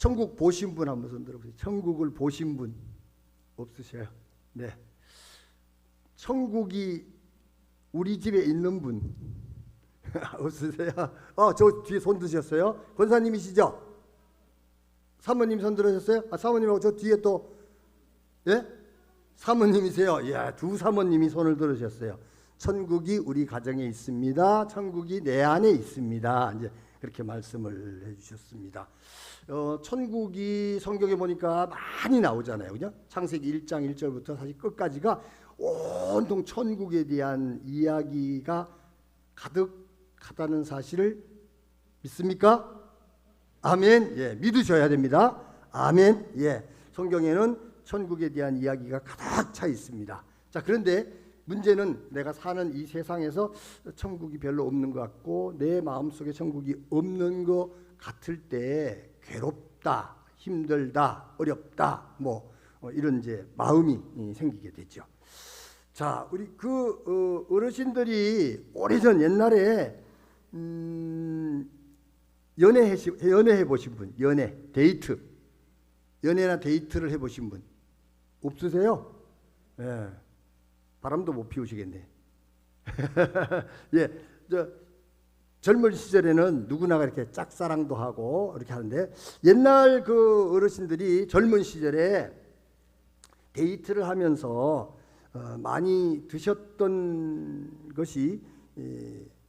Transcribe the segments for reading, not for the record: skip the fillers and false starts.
천국 보신 분 한번 손 들어보세요. 천국을 보신 분 없으셔요? 네. 천국이 우리 집에 있는 분 없으세요? 저 뒤에 손 드셨어요? 권사님이시죠? 사모님 손 들으셨어요? 사모님하고 저 뒤에 또 예? 사모님이세요? 예, 두 사모님이 손을 들으셨어요. 천국이 우리 가정에 있습니다. 천국이 내 안에 있습니다. 이제 그렇게 말씀을 해주셨습니다. 천국이 성경에 보니까 많이 나오잖아요, 그죠? 창세기 1장 1절부터 사실 끝까지가 온통 천국에 대한 이야기가 가득하다는 사실을 믿습니까? 아멘. 예, 믿으셔야 됩니다. 아멘. 예, 성경에는 천국에 대한 이야기가 가득 차 있습니다. 자, 그런데 문제는 내가 사는 이 세상에서 천국이 별로 없는 것 같고 내 마음속에 천국이 없는 것 같을 때 괴롭다, 힘들다, 어렵다, 이런 이제 마음이 생기게 되죠. 자, 우리 어르신들이 오래전 옛날에 연애해 보신 분, 연애나 데이트를 해 보신 분 없으세요? 예. 바람도 못 피우시겠네. 예, 젊은 시절에는 누구나가 이렇게 짝사랑도 하고 이렇게 하는데 옛날 그 어르신들이 젊은 시절에 데이트를 하면서 많이 드셨던 것이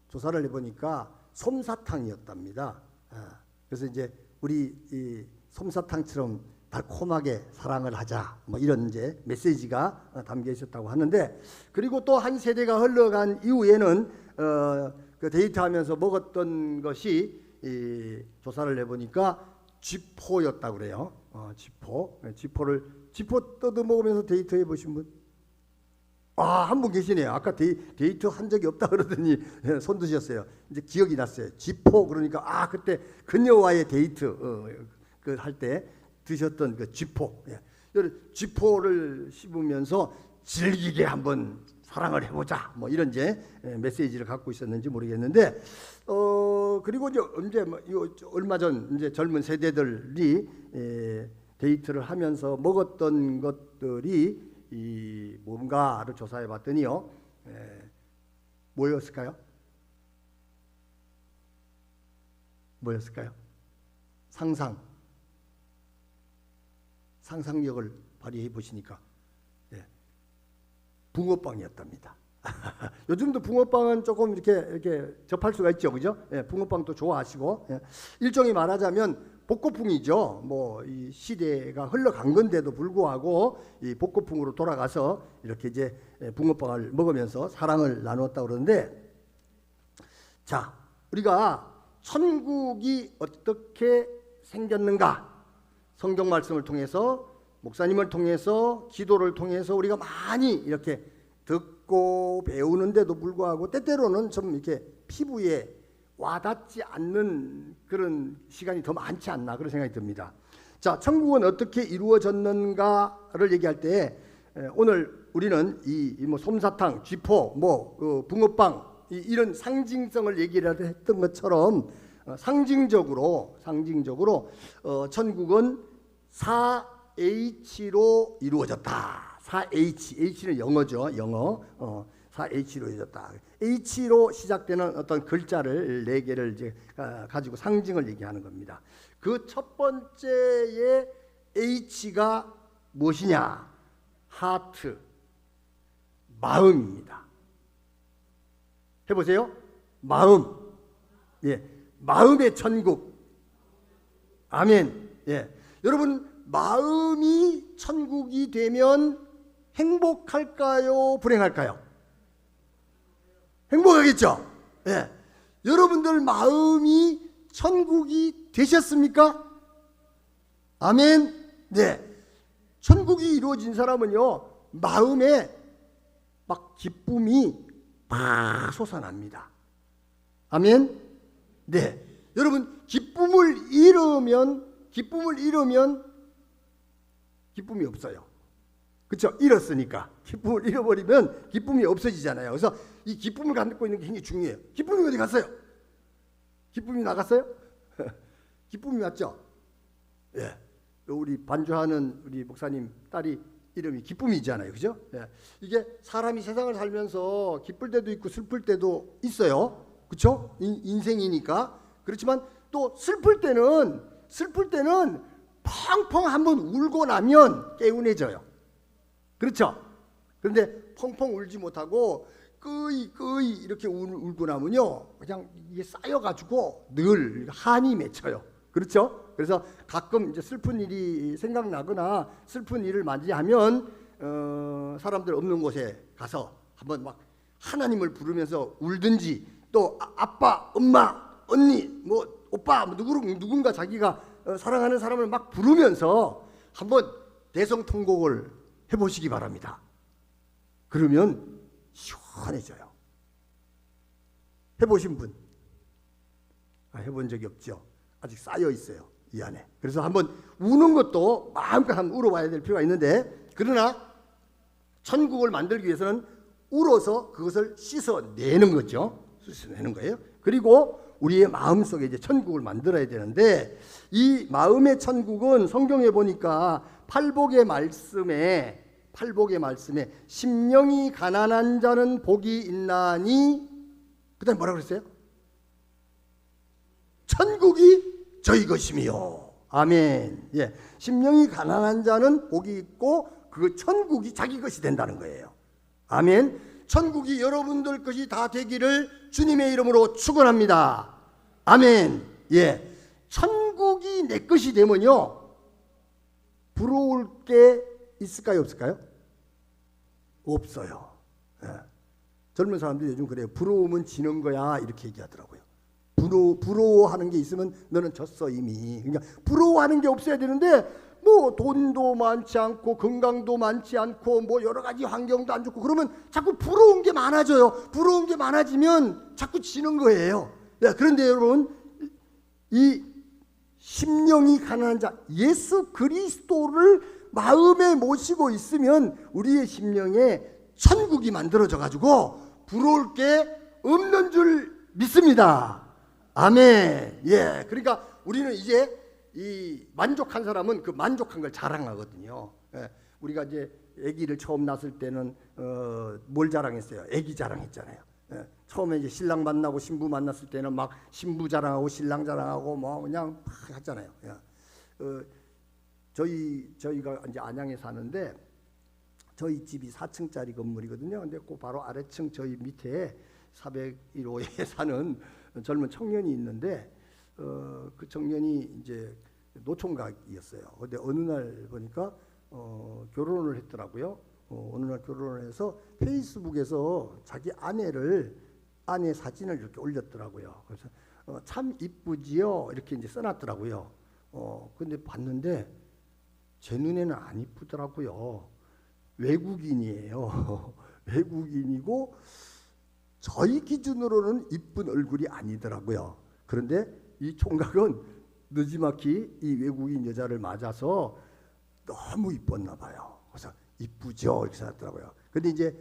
조사를 해보니까 솜사탕이었답니다. 그래서 이제 우리 이 솜사탕처럼 달콤하게 사랑을 하자, 이런 이제 메시지가 담겨 있었다고 하는데, 그리고 또 한 세대가 흘러간 이후에는 그 데이트하면서 먹었던 것이 조사를 해보니까 쥐포였다고 그래요. 쥐포 뜯어 먹으면서 데이트해 보신 분? 한 분 계시네요. 아까 데이트 한 적이 없다 그러더니 손 드셨어요. 이제 기억이 났어요. 쥐포 그러니까 그때 그녀와의 데이트 그 할 때 드셨던 그 쥐포. 예. 쥐포를 씹으면서 즐기게 한번 사랑을 해보자. 이런 이제 메시지를 갖고 있었는지 모르겠는데, 그리고 이제 얼마 전 이제 젊은 세대들이 데이트를 하면서 먹었던 것들이 뭔가를 조사해 봤더니요, 뭐였을까요? 상상력을 발휘해 보시니까 붕어빵이었답니다. 요즘도 붕어빵은 조금 이렇게 접할 수가 있죠, 그죠? 붕어빵도 좋아하시고, 일종의 말하자면 복고풍이죠. 이 시대가 흘러간 건데도 불구하고 이 복고풍으로 돌아가서 이렇게 이제 붕어빵을 먹으면서 사랑을 나누었다고 그러는데, 자, 우리가 천국이 어떻게 생겼는가? 성경 말씀을 통해서, 목사님을 통해서, 기도를 통해서 우리가 많이 이렇게 듣고 배우는데도 불구하고 때때로는 좀 이렇게 피부에 와닿지 않는 그런 시간이 더 많지 않나, 그런 생각이 듭니다. 자, 천국은 어떻게 이루어졌는가를 얘기할 때 오늘 우리는 솜사탕, 쥐포, 붕어빵 이런 상징성을 얘기를 했던 것처럼 상징적으로 천국은 4H로 이루어졌다. 4H, H는 영어죠. 영어. 4H로 이루어졌다. H로 시작되는 어떤 글자를 4개를 이제 가지고 상징을 얘기하는 겁니다. 그 첫 번째의 H가 무엇이냐? 하트, 마음입니다. 해보세요. 마음. 예, 마음의 천국. 아멘. 예, 여러분 마음이 천국이 되면 행복할까요? 불행할까요? 행복하겠죠. 예, 여러분들 마음이 천국이 되셨습니까? 아멘. 네, 천국이 이루어진 사람은요 마음에 막 기쁨이 막 솟아납니다. 아멘. 네, 여러분 기쁨을 잃으면 기쁨이 없어요. 그렇죠? 잃었으니까. 기쁨을 잃어버리면 기쁨이 없어지잖아요. 그래서 이 기쁨을 갖고 있는 게 굉장히 중요해요. 기쁨이 어디 갔어요? 기쁨이 나갔어요? 기쁨이 왔죠? 예. 우리 반주하는 우리 목사님 딸이 이름이 기쁨이잖아요, 그죠? 예. 이게 사람이 세상을 살면서 기쁠 때도 있고 슬플 때도 있어요, 그렇죠? 인생이니까. 그렇지만 또 슬플 때는 펑펑 한번 울고 나면 개운해져요, 그렇죠? 그런데 펑펑 울지 못하고 끄이 이렇게 울고 나면요, 그냥 이게 쌓여가지고 늘 한이 맺혀요, 그렇죠? 그래서 가끔 이제 슬픈 일이 생각나거나 슬픈 일을 맞이하면 사람들 없는 곳에 가서 한번 막 하나님을 부르면서 울든지, 또 아빠, 엄마, 언니, 뭐 오빠, 뭐 누군가 자기가 사랑하는 사람을 막 부르면서 한번 대성통곡을 해보시기 바랍니다. 그러면 시원해져요. 해보신 분? 해본 적이 없죠. 아직 쌓여 있어요, 이 안에. 그래서 한번 우는 것도 마음껏 한번 울어봐야 될 필요가 있는데, 그러나 천국을 만들기 위해서는 울어서 그것을 씻어내는 거죠. 씻어내는 거예요. 그리고 우리의 마음속에 이제 천국을 만들어야 되는데, 이 마음의 천국은 성경에 보니까 팔복의 말씀에 심령이 가난한 자는 복이 있나니, 그다음에 뭐라고 그랬어요? 천국이 저희 것이며. 아멘. 예, 심령이 가난한 자는 복이 있고 그 천국이 자기 것이 된다는 거예요. 아멘. 천국이 여러분들 것이 다 되기를 주님의 이름으로 축원합니다. 아멘. 예, 천국이 내 것이 되면요, 부러울 게 있을까요, 없을까요? 없어요. 예. 젊은 사람들이 요즘 그래요. 부러우면 지는 거야, 이렇게 얘기하더라고요. 부러워하는 게 있으면 너는 졌어 이미. 그러니까 부러워하는 게 없어야 되는데, 뭐 돈도 많지 않고 건강도 많지 않고 뭐 여러 가지 환경도 안 좋고 그러면 자꾸 부러운 게 많아져요. 부러운 게 많아지면 자꾸 지는 거예요. 네, 그런데 여러분, 이 심령이 가난한 자, 예수 그리스도를 마음에 모시고 있으면 우리의 심령에 천국이 만들어져 가지고 부러울 게 없는 줄 믿습니다. 아멘. 예, 그러니까 우리는 이제 이 만족한 사람은 그 만족한 걸 자랑하거든요. 예, 우리가 이제 아기를 처음 낳았을 때는 뭘 자랑했어요? 아기 자랑했잖아요. 예, 처음에 이제 신랑 만나고 신부 만났을 때는 막 신부 자랑하고 신랑 자랑하고 뭐 그냥 막 하잖아요. 예. 저희가 이제 안양에 사는데 저희 집이 4층짜리 건물이거든요. 근데 그 바로 아래층 저희 밑에 401호에 사는 젊은 청년이 있는데, 그 청년이 이제 노총각이었어요. 근데 어느 날 보니까 결혼을 했더라고요. 어느 날 결혼을 해서 페이스북에서 자기 아내 사진을 이렇게 올렸더라고요. 그래서 참 이쁘지요, 이렇게 이제 써놨더라고요. 근데 봤는데 제 눈에는 안 이쁘더라고요. 외국인이에요. 외국인이고 저희 기준으로는 이쁜 얼굴이 아니더라고요. 그런데 이 총각은 느지막이 이 외국인 여자를 맞아서 너무 이뻤나 봐요. 그래서 이쁘죠, 이렇게 생각하더라고요. 근데 이제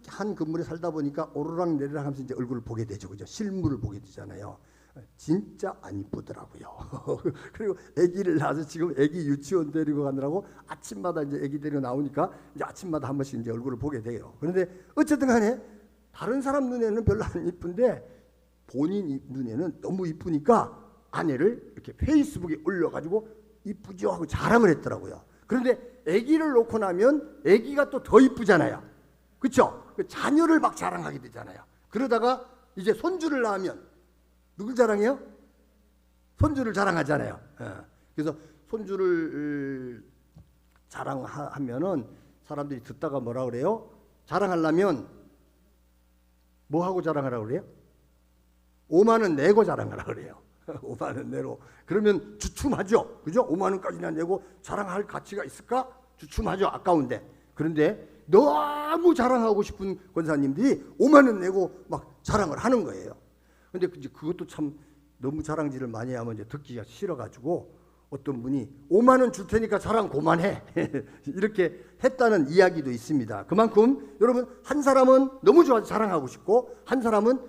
한 건물에 살다 보니까 오르락 내리락 하면서 이제 얼굴을 보게 되죠, 그죠? 실물을 보게 되잖아요. 진짜 안 이쁘더라고요. 그리고 아기를 낳아서 지금 아기 유치원 데리고 가느라고 아침마다 이제 아기 데리고 나오니까 이제 아침마다 한 번씩 이제 얼굴을 보게 돼요. 그런데 어쨌든 간에 다른 사람 눈에는 별로 안 이쁜데 본인 눈에는 너무 이쁘니까 아내를 이렇게 페이스북에 올려가지고 이쁘죠 하고 자랑을 했더라고요. 그런데 아기를 놓고 나면 아기가 또 더 이쁘잖아요, 그렇죠? 자녀를 막 자랑하게 되잖아요. 그러다가 이제 손주를 낳으면 누굴 자랑해요? 손주를 자랑하잖아요. 그래서 손주를 자랑하면은 사람들이 듣다가 뭐라 그래요? 자랑하려면 뭐 하고 자랑하라고 그래요? 5만 원 내고 자랑하라 그래요. 5만 원 내로. 그러면 주춤하죠, 그죠? 5만 원까지나 내고 자랑할 가치가 있을까? 주춤하죠, 아까운데. 그런데 너무 자랑하고 싶은 권사님들이 5만 원 내고 막 자랑을 하는 거예요. 근데 이제 그것도 참 너무 자랑질을 많이 하면 이제 듣기가 싫어가지고 어떤 분이 5만 원 줄 테니까 자랑 그만해 이렇게 했다는 이야기도 있습니다. 그만큼 여러분, 한 사람은 너무 좋아서 자랑하고 싶고 한 사람은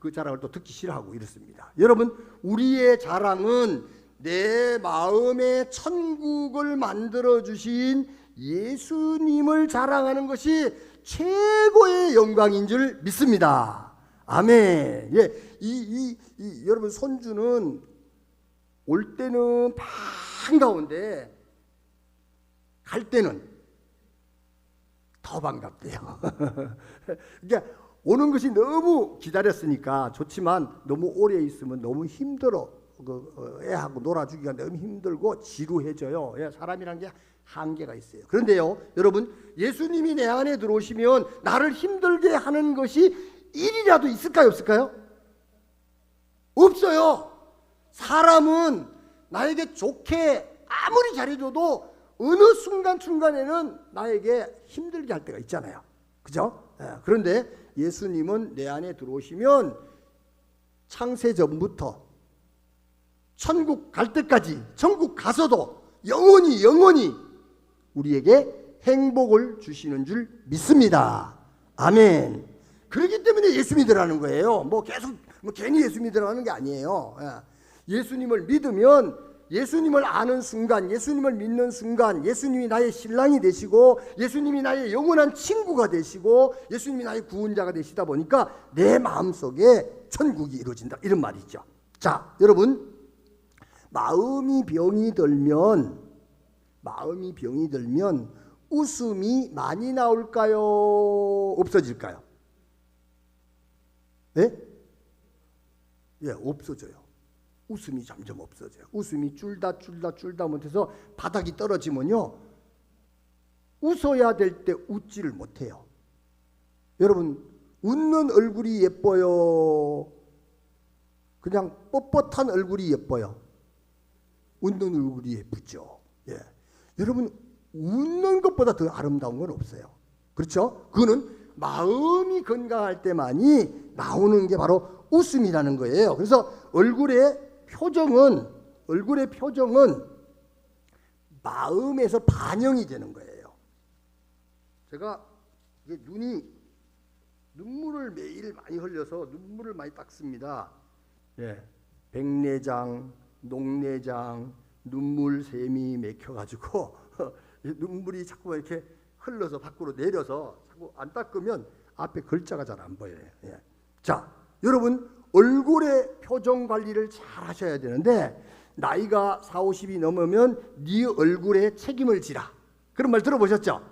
그 자랑을 또 듣기 싫어하고 이렇습니다. 여러분, 우리의 자랑은 내 마음에 천국을 만들어 주신 예수님을 자랑하는 것이 최고의 영광인 줄 믿습니다. 아멘. 예, 여러분 손주는 올 때는 반가운데 갈 때는 더 반갑대요. 그러니까 오는 것이 너무 기다렸으니까 좋지만 너무 오래 있으면 너무 힘들어. 애하고 놀아주기가 너무 힘들고 지루해져요. 사람이란 게 한계가 있어요. 그런데요, 여러분, 예수님이 내 안에 들어오시면 나를 힘들게 하는 것이 일이라도 있을까요, 없을까요? 없어요. 사람은 나에게 좋게 아무리 잘해줘도 어느 순간순간에는 나에게 힘들게 할 때가 있잖아요. 그죠? 그런데 예수님은 내 안에 들어오시면 창세 전부터 천국 갈 때까지, 천국 가서도 영원히 우리에게 행복을 주시는 줄 믿습니다. 아멘. 그렇기 때문에 예수 믿으라는 거예요. 계속 괜히 예수 믿으라는 게 아니에요. 예수님을 믿으면, 예수님을 아는 순간, 예수님을 믿는 순간, 예수님이 나의 신랑이 되시고, 예수님이 나의 영원한 친구가 되시고, 예수님이 나의 구원자가 되시다 보니까 내 마음속에 천국이 이루어진다, 이런 말이죠. 자, 여러분, 마음이 병이 들면 웃음이 많이 나올까요? 없어질까요? 네? 예, 없어져요. 웃음이 점점 없어져요. 웃음이 줄다 못해서 바닥이 떨어지면요, 웃어야 될 때 웃지를 못해요. 여러분, 웃는 얼굴이 예뻐요? 그냥 뻣뻣한 얼굴이 예뻐요? 웃는 얼굴이 예쁘죠. 예. 여러분, 웃는 것보다 더 아름다운 건 없어요. 그렇죠? 그거는 마음이 건강할 때만이 나오는 게 바로 웃음이라는 거예요. 그래서 얼굴의 표정은 마음에서 반영이 되는 거예요. 제가 이게 눈물을 매일 많이 흘려서 눈물을 많이 닦습니다. 예. 백내장, 녹내장, 눈물샘이 맥혀가지고 눈물이 자꾸 이렇게 흘러서 밖으로 내려서 자꾸 안 닦으면 앞에 글자가 잘 안 보여요. 예. 자, 여러분, 얼굴의 표정 관리를 잘 하셔야 되는데, 나이가 40, 50이 넘으면 네 얼굴에 책임을 지라, 그런 말 들어보셨죠?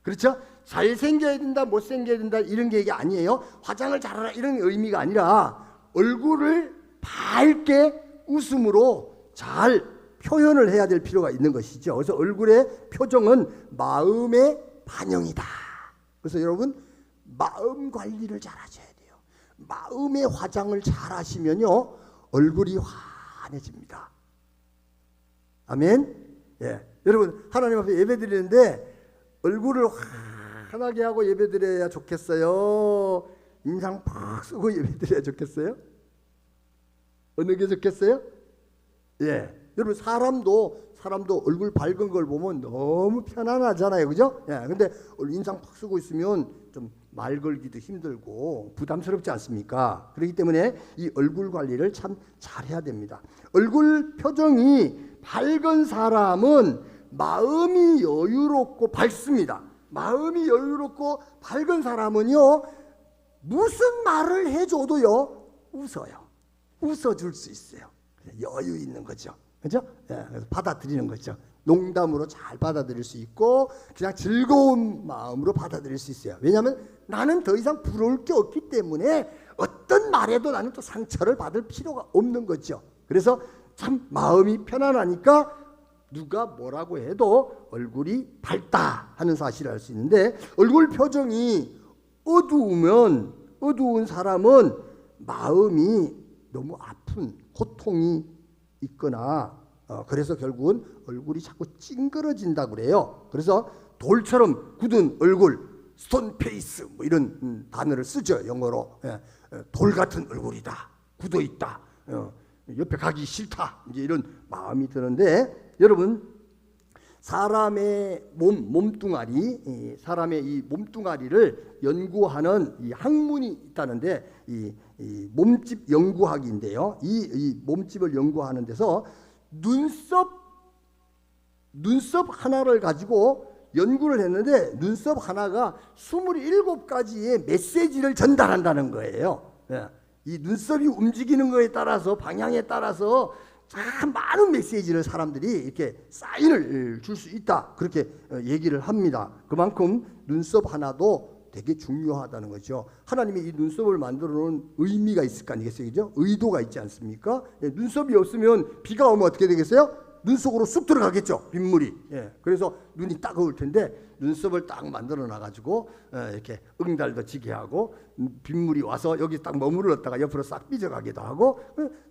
그렇죠? 잘생겨야 된다, 못생겨야 된다, 이런 게 아니에요. 화장을 잘하라, 이런 의미가 아니라 얼굴을 밝게 웃음으로 잘 표현을 해야 될 필요가 있는 것이죠. 그래서 얼굴의 표정은 마음의 반영이다. 그래서 여러분, 마음 관리를 잘 하셔야 돼요. 마음의 화장을 잘 하시면요, 얼굴이 환해집니다. 아멘. 예. 여러분, 하나님 앞에 예배 드리는데 얼굴을 환하게 하고 예배 드려야 좋겠어요? 인상 팍 쓰고 예배 드려야 좋겠어요? 어느 게 좋겠어요? 예. 여러분, 사람도 얼굴 밝은 걸 보면 너무 편안하잖아요. 그죠? 예. 근데 인상 팍 쓰고 있으면 좀 말 걸기도 힘들고 부담스럽지 않습니까? 그렇기 때문에 이 얼굴 관리를 참 잘해야 됩니다. 얼굴 표정이 밝은 사람은 마음이 여유롭고 밝습니다. 마음이 여유롭고 밝은 사람은요, 무슨 말을 해줘도요, 웃어요. 웃어줄 수 있어요. 여유 있는 거죠. 그죠? 예, 그래서 받아들이는 거죠. 농담으로 잘 받아들일 수 있고 그냥 즐거운 마음으로 받아들일 수 있어요. 왜냐하면 나는 더 이상 부러울 게 없기 때문에 어떤 말에도 나는 또 상처를 받을 필요가 없는 거죠. 그래서 참 마음이 편안하니까 누가 뭐라고 해도 얼굴이 밝다 하는 사실을 알 수 있는데, 얼굴 표정이 어두운 사람은 마음이 너무 아픈 고통이 있거나 그래서 결국은 얼굴이 자꾸 찡그러진다고 그래요. 그래서 돌처럼 굳은 얼굴, 스톤 페이스 뭐 이런 단어를 쓰죠, 영어로. 돌 같은 얼굴이다, 굳어 있다, 옆에 가기 싫다, 이제 이런 마음이 드는데, 여러분, 사람의 몸뚱아리, 사람의 이 몸뚱아리를 연구하는 이 학문이 있다는데, 이 몸집 연구학인데요. 이 몸집을 연구하는 데서 눈썹 하나를 가지고 연구를 했는데 눈썹 하나가 27가지의 메시지를 전달한다는 거예요. 이 눈썹이 움직이는 거에 따라서, 방향에 따라서 참 많은 메시지를 사람들이 이렇게 사인을 줄 수 있다, 그렇게 얘기를 합니다. 그만큼 눈썹 하나도 되게 중요하다는 거죠. 하나님이 이 눈썹을 만들어 놓은 의미가 있을 거 아니겠어요? 그죠? 의도가 있지 않습니까? 눈썹이 없으면 비가 오면 어떻게 되겠어요? 눈 속으로 쑥 들어가겠죠, 빗물이. 그래서 눈이 따가울 텐데 눈썹을 딱 만들어 놔가지고 이렇게 응달도 지게 하고, 빗물이 와서 여기 딱 머물렀다가 옆으로 싹 삐져가기도 하고,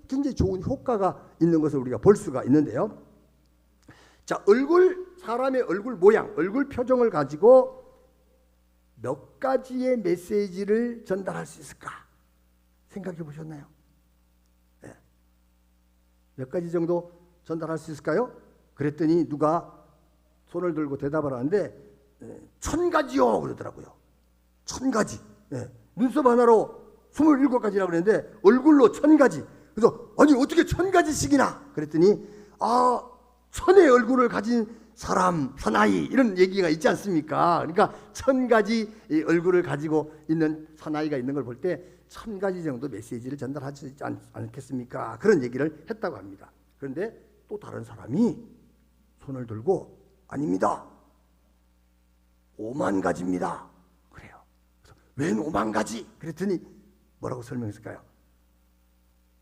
굉장히 좋은 효과가 있는 것을 우리가 볼 수가 있는데요. 자, 사람의 얼굴 모양, 얼굴 표정을 가지고 몇 가지의 메시지를 전달할 수 있을까 생각해 보셨나요? 몇 가지 정도 전달할 수 있을까요? 그랬더니 누가 손을 들고 대답을 하는데 1000가지요 그러더라고요. 1000가지. 눈썹 하나로 27가지라고 그랬는데 얼굴로 1000가지. 그래서 아니 어떻게 1000가지씩이나 그랬더니 1000의 얼굴을 가진 사람, 사나이, 이런 얘기가 있지 않습니까? 그러니까 1000가지 얼굴을 가지고 있는 사나이가 있는 걸 볼 때 1000가지 정도 메시지를 전달하지 않겠습니까? 그런 얘기를 했다고 합니다. 그런데 또 다른 사람이 손을 들고 아닙니다, 5만 가지입니다. 그래요. 웬 5만 가지? 그랬더니 뭐라고 설명했을까요?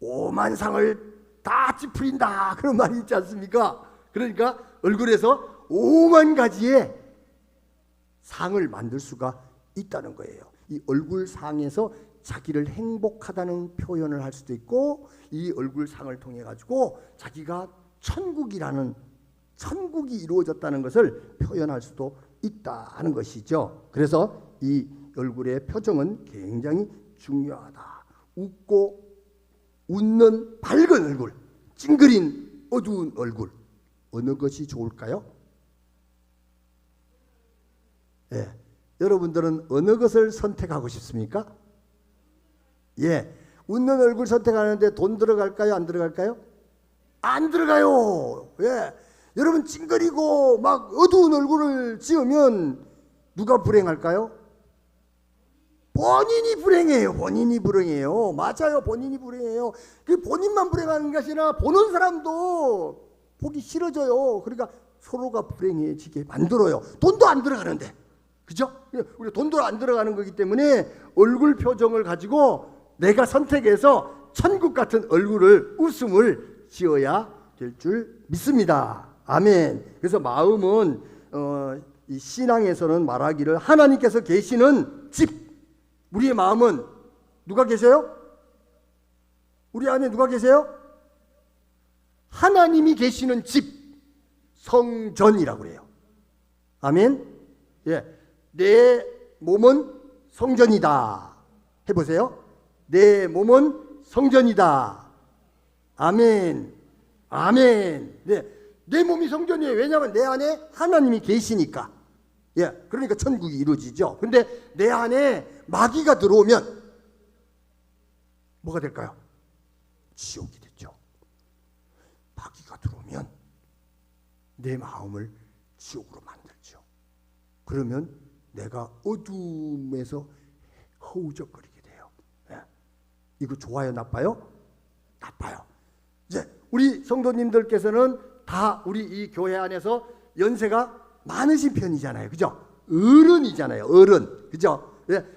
5만 상을 다 찌푸린다, 그런 말이 있지 않습니까? 그러니까 얼굴에서 5만 가지의 상을 만들 수가 있다는 거예요. 이 얼굴 상에서 자기를 행복하다는 표현을 할 수도 있고, 이 얼굴 상을 통해 가지고 자기가 천국이 이루어졌다는 것을 표현할 수도 있다는 것이죠. 그래서 이 얼굴의 표정은 굉장히 중요하다. 웃는 밝은 얼굴, 찡그린 어두운 얼굴, 어느 것이 좋을까요? 여러분들은 어느 것을 선택하고 싶습니까? 웃는 얼굴 선택하는데 돈 들어갈까요? 안 들어갈까요? 안 들어가요. 여러분 찡그리고 막 어두운 얼굴을 지으면 누가 불행할까요? 본인이 불행해요. 맞아요. 본인이 불행해요. 그 본인만 불행하는 것이 아니라 보는 사람도 보기 싫어져요. 그러니까 서로가 불행해지게 만들어요. 돈도 안 들어가는데. 그죠? 우리 돈도 안 들어가는 거기 때문에 얼굴 표정을 가지고 내가 선택해서 천국 같은 얼굴을, 웃음을 지어야 될 줄 믿습니다. 아멘. 그래서 마음은 이 신앙에서는 말하기를 하나님께서 계시는 집. 우리의 마음은 누가 계세요? 우리 안에 누가 계세요? 하나님이 계시는 집, 성전이라고 그래요. 아멘. 내 몸은 성전이다. 해보세요. 내 몸은 성전이다. 아멘. 아멘. 내 몸이 성전이에요. 왜냐하면 내 안에 하나님이 계시니까. 그러니까 천국이 이루어지죠. 근데 내 안에 마귀가 들어오면 뭐가 될까요? 지옥이 됐죠. 마귀가 들어오면 내 마음을 지옥으로 만들죠. 그러면 내가 어둠에서 허우적거리게 돼요. 이거 좋아요, 나빠요? 나빠요. 이제 우리 성도님들께서는 다 우리 이 교회 안에서 연세가 많으신 편이잖아요. 그죠? 어른이잖아요. 어른. 그죠?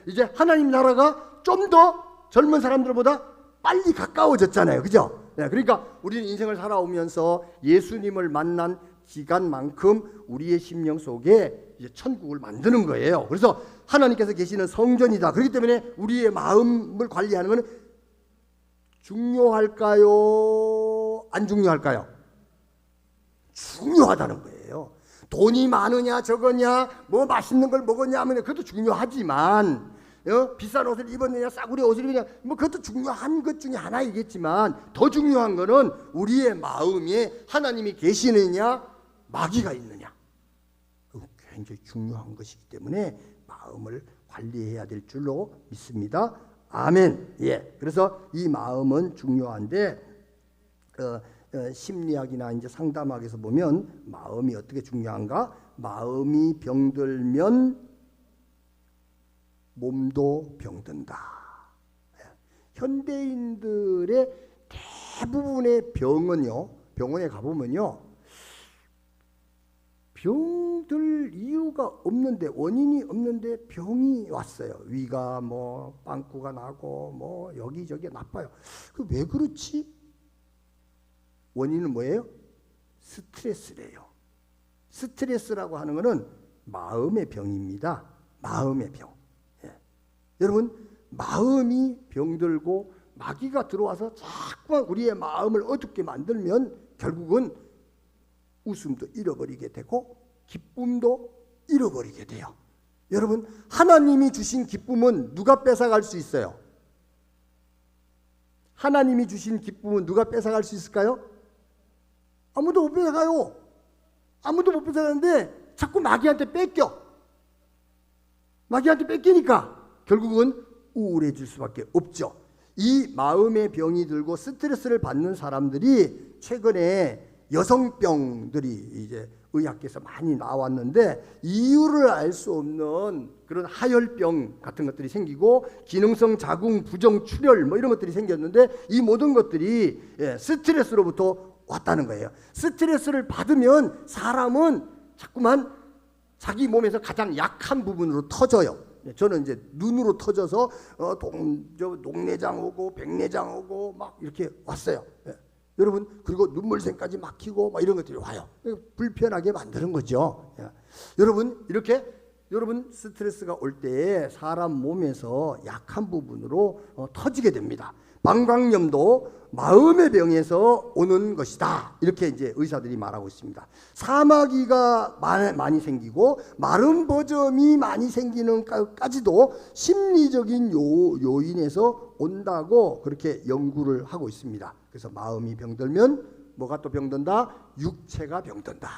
이제 하나님 나라가 좀 더 젊은 사람들보다 빨리 가까워졌잖아요. 그죠? 그러니까 우리는 인생을 살아오면서 예수님을 만난 기간만큼 우리의 심령 속에 이제 천국을 만드는 거예요. 그래서 하나님께서 계시는 성전이다. 그렇기 때문에 우리의 마음을 관리하는 것은 중요할까요? 안 중요할까요? 중요하다는 거예요. 돈이 많으냐 적었냐, 뭐 맛있는 걸 먹었냐 하면 그것도 중요하지만, 비싼 옷을 입었느냐 싸구려 옷을 입었느냐, 뭐 그것도 중요한 것 중에 하나이겠지만, 더 중요한 거는 우리의 마음에 하나님이 계시느냐 마귀가 있느냐, 굉장히 중요한 것이기 때문에 마음을 관리해야 될 줄로 믿습니다. 아멘. 그래서 이 마음은 중요한데 심리학이나 이제 상담학에서 보면 마음이 어떻게 중요한가? 마음이 병들면 몸도 병든다. 현대인들의 대부분의 병은요, 병원에 가보면요, 병들 이유가 없는데, 원인이 없는데 병이 왔어요. 위가 뭐 빵꾸가 나고 뭐 여기저기 나빠요. 그 왜 그렇지? 원인은 뭐예요? 스트레스래요. 스트레스라고 하는 것은 마음의 병입니다. 마음의 병. 예. 여러분, 마음이 병들고 마귀가 들어와서 자꾸만 우리의 마음을 어둡게 만들면 결국은 웃음도 잃어버리게 되고 기쁨도 잃어버리게 돼요. 여러분, 하나님이 주신 기쁨은 누가 뺏어갈 수 있어요? 하나님이 주신 기쁨은 누가 뺏어갈 수 있을까요? 아무도 못 뺏어가요. 아무도 못 뺏어가는데 자꾸 마귀한테 뺏겨. 마귀한테 뺏기니까 결국은 우울해질 수밖에 없죠. 이 마음의 병이 들고 스트레스를 받는 사람들이 최근에 여성병들이 이제 의학계에서 많이 나왔는데 이유를 알 수 없는 그런 하혈병 같은 것들이 생기고 기능성 자궁 부정 출혈 뭐 이런 것들이 생겼는데 이 모든 것들이 스트레스로부터 왔다는 거예요. 스트레스를 받으면 사람은 자꾸만 자기 몸에서 가장 약한 부분으로 터져요. 저는 이제 눈으로 터져서 녹내장 오고 백내장 오고 막 이렇게 왔어요. 여러분, 그리고 눈물샘까지 막히고 막 이런 것들이 와요. 불편하게 만드는 거죠. 여러분, 이렇게 여러분 스트레스가 올 때에 사람 몸에서 약한 부분으로 터지게 됩니다. 방광염도 마음의 병에서 오는 것이다. 이렇게 이제 의사들이 말하고 있습니다. 사마귀가 많이 생기고 마른 버점이 많이 생기는 까지도 심리적인 요인에서 온다고 그렇게 연구를 하고 있습니다. 그래서 마음이 병들면 뭐가 또 병든다? 육체가 병든다.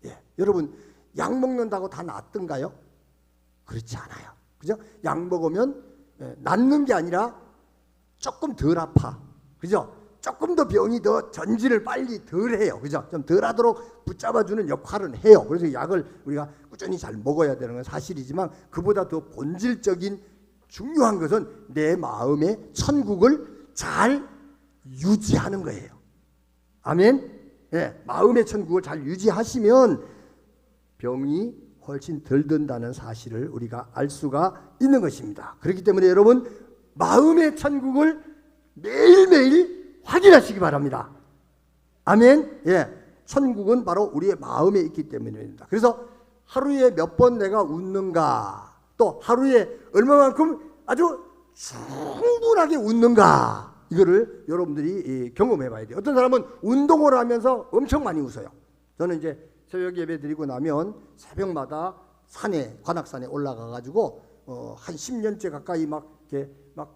예, 여러분, 약 먹는다고 다 낫던가요? 그렇지 않아요. 그죠? 약 먹으면 낫는 게 아니라 조금 덜 아파. 그죠? 조금 더 병이 더 전진을 빨리 덜 해요. 그죠? 좀 덜 하도록 붙잡아주는 역할은 해요. 그래서 약을 우리가 꾸준히 잘 먹어야 되는 건 사실이지만 그보다 더 본질적인 중요한 것은 내 마음의 천국을 잘 유지하는 거예요. 아멘? 예, 마음의 천국을 잘 유지하시면 병이 훨씬 덜 든다는 사실을 우리가 알 수가 있는 것입니다. 그렇기 때문에 여러분, 마음의 천국을 매일매일 확인하시기 바랍니다. 아멘. 예, 천국은 바로 우리의 마음에 있기 때문입니다. 그래서 하루에 몇 번 내가 웃는가, 또 하루에 얼마만큼 아주 충분하게 웃는가, 이거를 여러분들이 경험해 봐야 돼요. 어떤 사람은 운동을 하면서 엄청 많이 웃어요. 저는 이제 새벽 예배 드리고 나면 새벽마다 산에, 관악산에 올라가 가지고 한 10년째 가까이 막 이렇게 막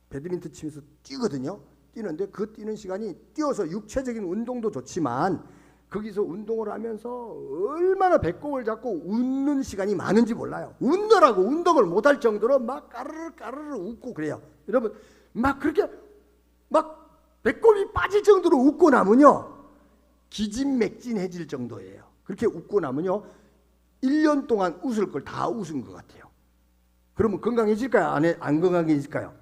배드민턴 치면서 뛰거든요. 뛰는데 그 뛰는 시간이 뛰어서 육체적인 운동도 좋지만 거기서 운동을 하면서 얼마나 배꼽을 잡고 웃는 시간이 많은지 몰라요. 웃느라고 운동을 못할 정도로 막 까르르 까르르 웃고 그래요. 여러분, 막 그렇게 막 배꼽이 빠질 정도로 웃고 나면요, 기진맥진해질 정도예요. 그렇게 웃고 나면요, 1년 동안 웃을 걸 다 웃은 것 같아요. 그러면 건강해질까요? 안 건강해질까요?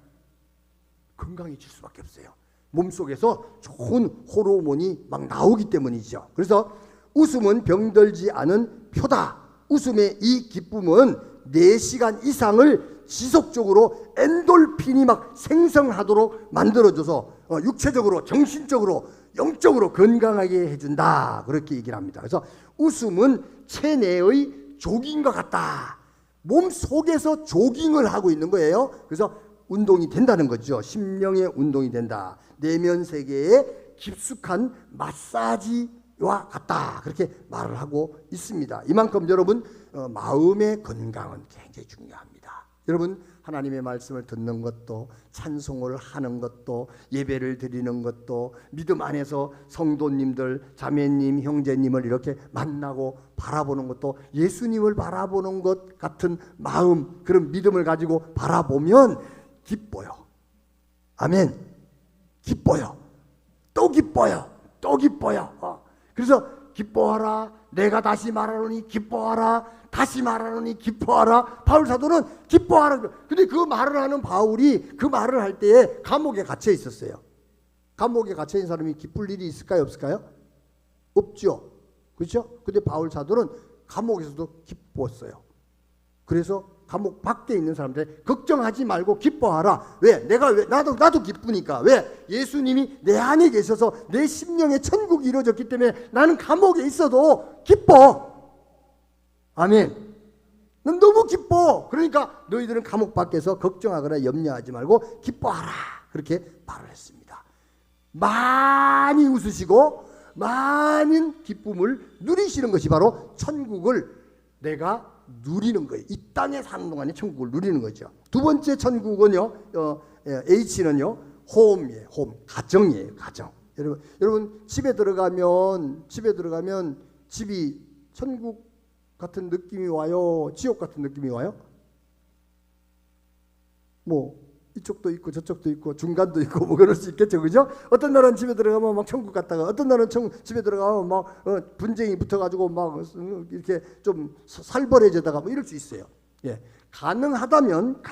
건강해질 수밖에 없어요. 몸속에서 좋은 호르몬이 막 나오기 때문이죠. 그래서 웃음은 병들지 않은 표다. 웃음의 이 기쁨은 4시간 이상을 지속적으로 엔돌핀이 막 생성하도록 만들어줘서 육체적으로, 정신적으로, 영적으로 건강하게 해준다. 그렇게 얘기를 합니다. 그래서 웃음은 체내의 조깅과 같다. 몸 속에서 조깅을 하고 있는 거예요. 그래서 운동이 된다는 거죠. 심령의 운동이 된다. 내면 세계의 깊숙한 마사지와 같다. 그렇게 말을 하고 있습니다. 이만큼 여러분, 마음의 건강은 굉장히 중요합니다. 여러분, 하나님의 말씀을 듣는 것도, 찬송을 하는 것도, 예배를 드리는 것도, 믿음 안에서 성도님들, 자매님, 형제님을 이렇게 만나고 바라보는 것도, 예수님을 바라보는 것 같은 마음, 그런 믿음을 가지고 바라보면 기뻐요. 아멘. 기뻐요. 또 기뻐요. 또 기뻐요. 그래서 기뻐하라. 내가 다시 말하노니 기뻐하라. 다시 말하노니 기뻐하라. 바울 사도는 기뻐하라. 근데 그 말을 하는 바울이 그 말을 할 때에 감옥에 갇혀 있었어요. 감옥에 갇혀 있는 사람이 기쁠 일이 있을까요? 없을까요? 없죠. 그렇죠? 근데 바울 사도는 감옥에서도 기뻤어요. 그래서 감옥 밖에 있는 사람들 걱정하지 말고 기뻐하라. 왜? 나도 기쁘니까. 왜? 예수님이 내 안에 계셔서 내 심령에 천국이 이루어졌기 때문에 나는 감옥에 있어도 기뻐. 아멘. 난 너무 기뻐. 그러니까 너희들은 감옥 밖에서 걱정하거나 염려하지 말고 기뻐하라. 그렇게 말을 했습니다. 많이 웃으시고 많은 기쁨을 누리시는 것이 바로 천국을 내가 누리는 거예요. 이 땅에 사는 동안에 천국을 누리는 거죠. 두 번째 천국은요, H는요, 홈이에요. 홈, 가정이에요. 가정. 여러분 집에 들어가면 집이 천국 같은 느낌이 와요? 지옥 같은 느낌이 와요? 뭐 이쪽도 있고 저쪽도 있고 중간도 있고 뭐 그럴 수 있겠죠, 그죠? 어떤 날은 집에 들어가면 막 천국 갔다가 어떤 날은 집에 들어가면 막 분쟁이 붙어가지고 막 이렇게 좀 살벌해지다가 뭐 이럴 수 있어요. 예, 가능하다면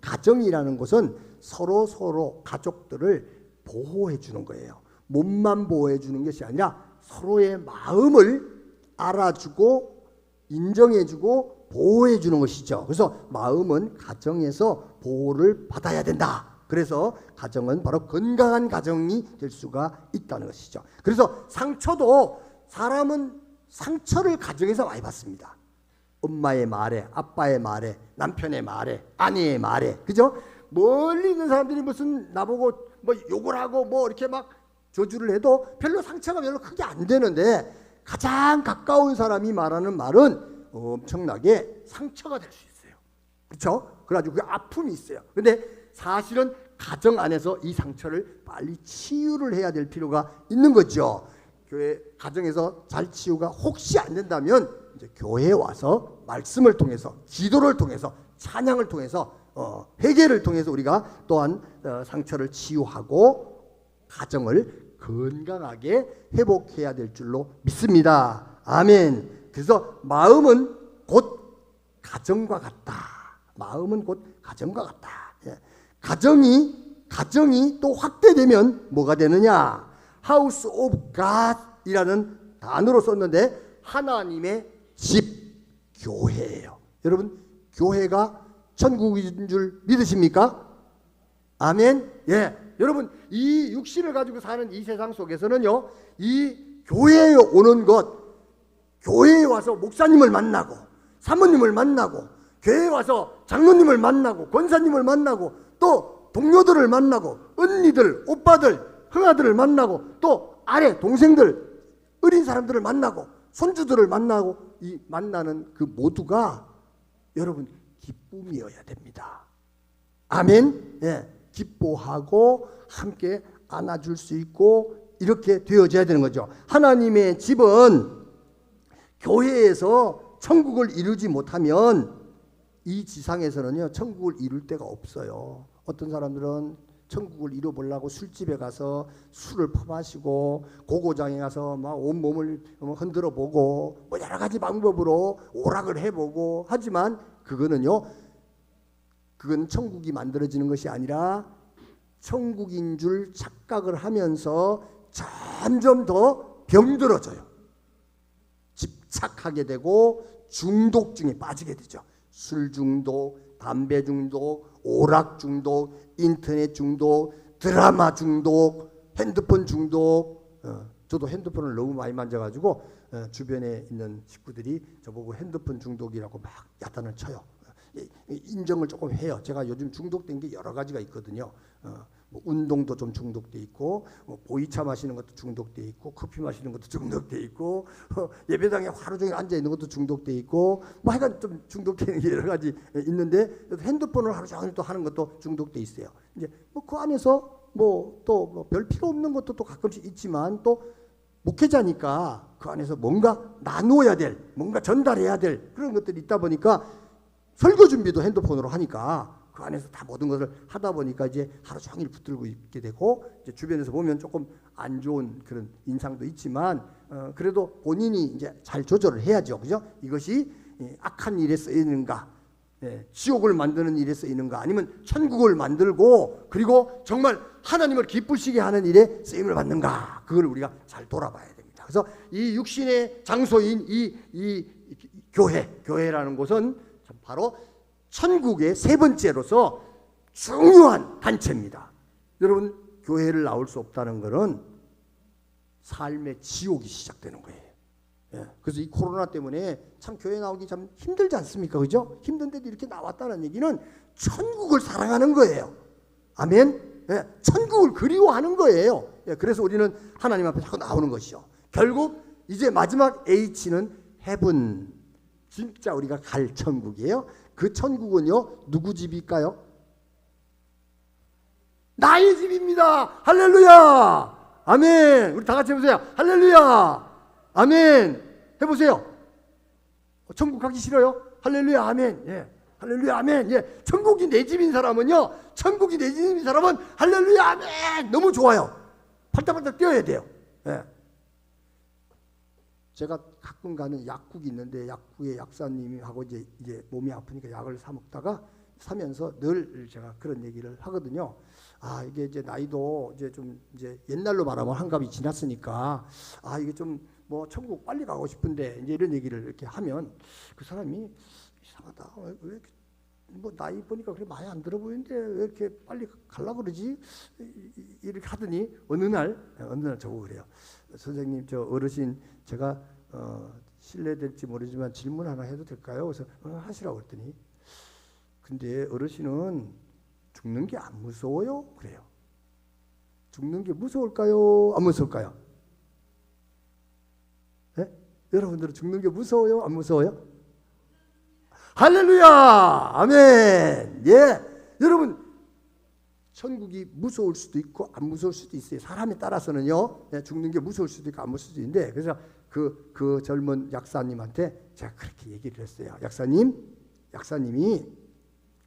가정이라는 것은 서로 가족들을 보호해 주는 거예요. 몸만 보호해 주는 것이 아니라 서로의 마음을 알아주고 인정해주고 보호해 주는 것이죠. 그래서 마음은 가정에서 보호를 받아야 된다. 그래서 가정은 바로 건강한 가정이 될 수가 있다는 것이죠. 그래서 사람은 상처를 가정에서 많이 받습니다. 엄마의 말에, 아빠의 말에, 남편의 말에, 아내의 말에, 그죠? 멀리 있는 사람들이 무슨 나보고 뭐 욕을 하고 뭐 이렇게 막 저주를 해도 별로 상처가 별로 크게 안 되는데 가장 가까운 사람이 말하는 말은 엄청나게 상처가 될 수 있어요. 그렇죠? 그래가지고 그 아픔이 있어요. 근데 사실은 가정 안에서 이 상처를 빨리 치유를 해야 될 필요가 있는 거죠. 교회 가정에서 잘 치유가 혹시 안 된다면 이제 교회에 와서 말씀을 통해서 기도를 통해서 찬양을 통해서 회개를 통해서 우리가 또한 상처를 치유하고 가정을 건강하게 회복해야 될 줄로 믿습니다. 아멘. 그래서 마음은 곧 가정과 같다. 마음은 곧 가정과 같다. 예. 가정이 또 확대되면 뭐가 되느냐? House of God이라는 단어로 썼는데 하나님의 집, 교회예요. 여러분, 교회가 천국인 줄 믿으십니까? 아멘. 예. 여러분, 이 육신을 가지고 사는 이 세상 속에서는요, 이 교회에 오는 것, 교회에 와서 목사님을 만나고 사모님을 만나고 교회에 와서 장로님을 만나고 권사님을 만나고 또 동료들을 만나고 언니들, 오빠들, 형아들을 만나고 또 아래 동생들, 어린 사람들을 만나고 손주들을 만나고 이 만나는 그 모두가 여러분 기쁨이어야 됩니다. 아멘. 예, 기뻐하고 함께 안아줄 수 있고 이렇게 되어져야 되는 거죠. 하나님의 집은 교회에서 천국을 이루지 못하면 이 지상에서는요 천국을 이룰 데가 없어요. 어떤 사람들은 천국을 이뤄보려고 술집에 가서 술을 퍼마시고 고고장에 가서 막 온몸을 흔들어 보고 뭐 여러 가지 방법으로 오락을 해보고 하지만 그건 천국이 만들어지는 것이 아니라 천국인 줄 착각을 하면서 점점 더 병들어져요. 집착하게 되고 중독증에 빠지게 되죠. 술 중독, 담배 중독, 오락 중독, 인터넷 중독, 드라마 중독, 핸드폰 중독. 저도 핸드폰을 너무 많이 만져가지고 주변에 있는 식구들이 저보고 핸드폰 중독이라고 막 야단을 쳐요. 인정을 조금 해요. 제가 요즘 중독된 게 여러 가지가 있거든요. 뭐 운동도 좀 중독돼 있고 뭐 보이차 마시는 것도 중독돼 있고 커피 마시는 것도 중독돼 있고 예배당에 하루 종일 앉아 있는 것도 중독돼 있고 뭐 하여간 좀 중독되는 게 여러 가지 있는데 핸드폰을 하루 종일 또 하는 것도 중독돼 있어요. 이제 뭐 그 안에서 뭐 또 별 필요 없는 것도 또 가끔씩 있지만 또 목회자니까 그 안에서 뭔가 나누어야 될, 뭔가 전달해야 될 그런 것들이 있다 보니까 설교 준비도 핸드폰으로 하니까 그 안에서 다 모든 것을 하다 보니까 이제 하루 종일 붙들고 있게 되고, 이제 주변에서 보면 조금 안 좋은 그런 인상도 있지만 그래도 본인이 이제 잘 조절을 해야죠, 그죠? 이것이 악한 일에 쓰이는가, 지옥을 만드는 일에 쓰이는가, 아니면 천국을 만들고 그리고 정말 하나님을 기쁘시게 하는 일에 쓰임을 받는가, 그걸 우리가 잘 돌아봐야 됩니다. 그래서 이 육신의 장소인 이 교회라는 곳은 바로 천국의 세 번째로서 중요한 단체입니다. 여러분, 교회를 나올 수 없다는 것은 삶의 지옥이 시작되는 거예요. 그래서 이 코로나 때문에 참 교회 나오기 참 힘들지 않습니까? 그죠? 힘든데도 이렇게 나왔다는 얘기는 천국을 사랑하는 거예요. 아멘. 천국을 그리워하는 거예요. 그래서 우리는 하나님 앞에 자꾸 나오는 것이죠. 결국 이제 마지막 H는 헤븐, 진짜 우리가 갈 천국이에요. 그 천국은요, 누구 집일까요? 나의 집입니다. 할렐루야. 아멘. 우리 다 같이 해보세요. 할렐루야. 아멘. 해보세요. 천국 가기 싫어요? 할렐루야. 아멘. 할렐루야. 아멘. 천국이 내 집인 사람은요, 천국이 내 집인 사람은 할렐루야. 아멘. 너무 좋아요. 팔딱팔딱 뛰어야 돼요. 제가 가끔 가는 약국이 있는데, 약국의 약사님하고 이제 몸이 아프니까 약을 사면서 늘 제가 그런 얘기를 하거든요. 이게 이제 나이도 이제 옛날로 말하면 한갑이 지났으니까, 이게 좀 뭐 천국 빨리 가고 싶은데, 이제 이런 얘기를 이렇게 하면 그 사람이 이상하다. 왜 이렇게 뭐 나이 보니까 그렇게 많이 안 들어 보이는데 왜 이렇게 빨리 가려고 그러지? 이렇게 하더니 어느 날 저보고 그래요. 선생님, 저 어르신 제가 실례될지 모르지만 질문 하나 해도 될까요? 그래서 하시라고 했더니, 근데 어르신은 죽는 게 안 무서워요? 그래요. 죽는 게 무서울까요? 안 무서울까요? 여러분들은 죽는 게 무서워요? 안 무서워요? 할렐루야! 아멘! 여러분, 천국이 무서울 수도 있고 안 무서울 수도 있어요. 사람에 따라서는요, 죽는 게 무서울 수도 있고 안 무서울 수도 있는데, 그래서 그 젊은 약사님한테 제가 그렇게 얘기를 했어요. 약사님이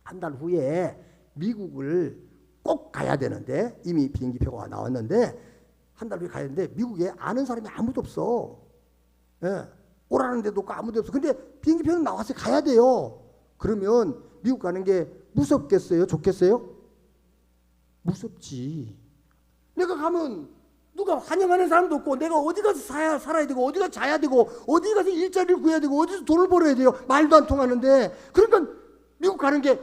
한 달 후에 미국을 꼭 가야 되는데, 이미 비행기표가 나왔는데 한 달 후에 가야 되는데 미국에 아는 사람이 아무도 없어. 오라는 데도 없고 아무도 없어. 근데 비행기표는 나와서 가야 돼요. 그러면 미국 가는 게 무섭겠어요? 좋겠어요? 무섭지. 내가 가면 누가 환영하는 사람도 없고, 내가 어디 가서 살아야 되고, 어디 가서 자야 되고, 어디 가서 일자리를 구해야 되고, 어디서 돈을 벌어야 돼요. 말도 안 통하는데. 그러니까 미국 가는 게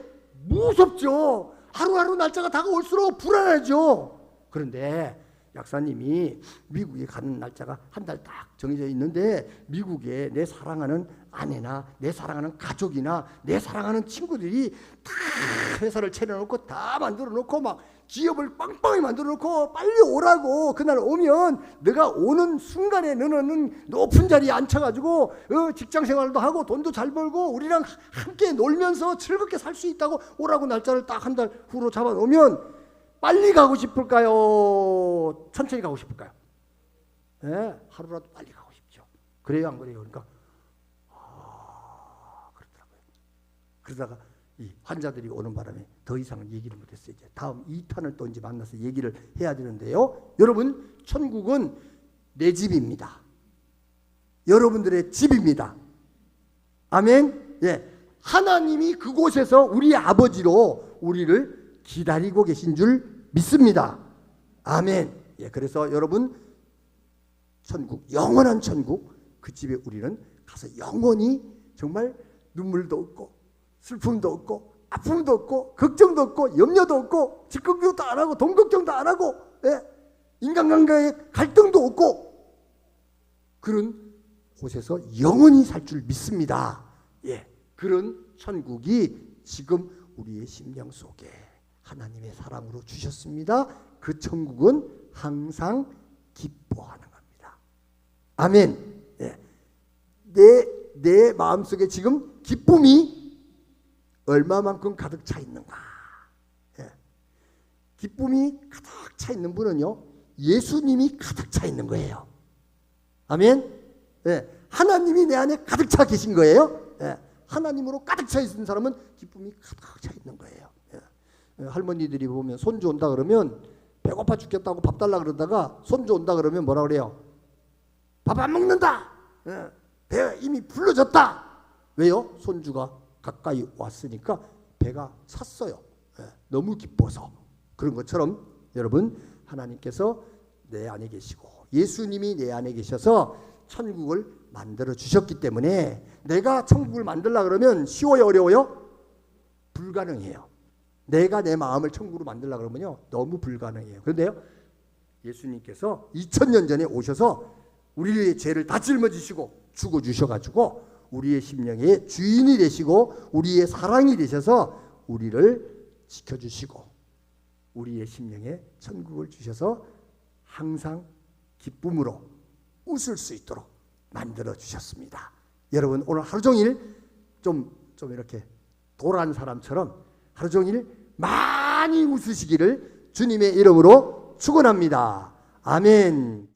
무섭죠. 하루하루 날짜가 다가올수록 불안하죠. 그런데 약사님이 미국에 가는 날짜가 한 달 딱 정해져 있는데, 미국에 내 사랑하는 아내나 내 사랑하는 가족이나 내 사랑하는 친구들이 다 회사를 차려놓고 다 만들어놓고 막 기업을 빵빵히 만들어놓고 빨리 오라고, 그날 오면 네가 오는 순간에 너는 높은 자리에 앉혀가지고 직장생활도 하고 돈도 잘 벌고 우리랑 함께 놀면서 즐겁게 살 수 있다고 오라고 날짜를 딱 한 달 후로 잡아놓으면 빨리 가고 싶을까요? 천천히 가고 싶을까요? 하루라도 빨리 가고 싶죠. 그래요, 안 그래요? 그러니까 그렇더라고요. 그러다가 이 환자들이 오는 바람에 더 이상은 얘기를 못했어요. 이제 다음 2탄을 또 이제 만나서 얘기를 해야 되는데요. 여러분, 천국은 내 집입니다. 여러분들의 집입니다. 아멘. 하나님이 그곳에서 우리 아버지로 우리를 기다리고 계신 줄 믿습니다. 아멘. 그래서 여러분, 천국, 영원한 천국, 그 집에 우리는 가서 영원히 정말 눈물도 없고 슬픔도 없고 아픔도 없고 걱정도 없고 염려도 없고 집 걱정도 안 하고 돈 걱정도 안 하고 인간관계의 갈등도 없고 그런 곳에서 영원히 살 줄 믿습니다. 그런 천국이 지금 우리의 심령 속에 하나님의 사랑으로 주셨습니다. 그 천국은 항상 기뻐하는 겁니다. 아멘. 내 마음속에 지금 기쁨이 얼마만큼 가득 차 있는가. 기쁨이 가득 차 있는 분은요, 예수님이 가득 차 있는 거예요. 아멘. 하나님이 내 안에 가득 차 계신 거예요. 하나님으로 가득 차 있는 사람은 기쁨이 가득 차 있는 거예요. 할머니들이 보면 손주 온다 그러면 배고파 죽겠다고 밥 달라 그러다가 손주 온다 그러면 뭐라 그래요? 밥 안 먹는다. 배 이미 불러졌다. 왜요? 손주가 가까이 왔으니까 배가 찼어요. 너무 기뻐서. 그런 것처럼 여러분, 하나님께서 내 안에 계시고 예수님이 내 안에 계셔서 천국을 만들어 주셨기 때문에 내가 천국을 만들라 그러면 쉬워요, 어려워요? 불가능해요. 내가 내 마음을 천국으로 만들라 그러면요 너무 불가능해요. 그런데요, 예수님께서 2000년 전에 오셔서 우리의 죄를 다 짊어지시고 죽어 주셔가지고 우리의 심령의 주인이 되시고 우리의 사랑이 되셔서 우리를 지켜주시고 우리의 심령에 천국을 주셔서 항상 기쁨으로 웃을 수 있도록 만들어 주셨습니다. 여러분, 오늘 하루 종일 좀 이렇게 도란 사람처럼 하루 종일 많이 웃으시기를 주님의 이름으로 축원합니다. 아멘.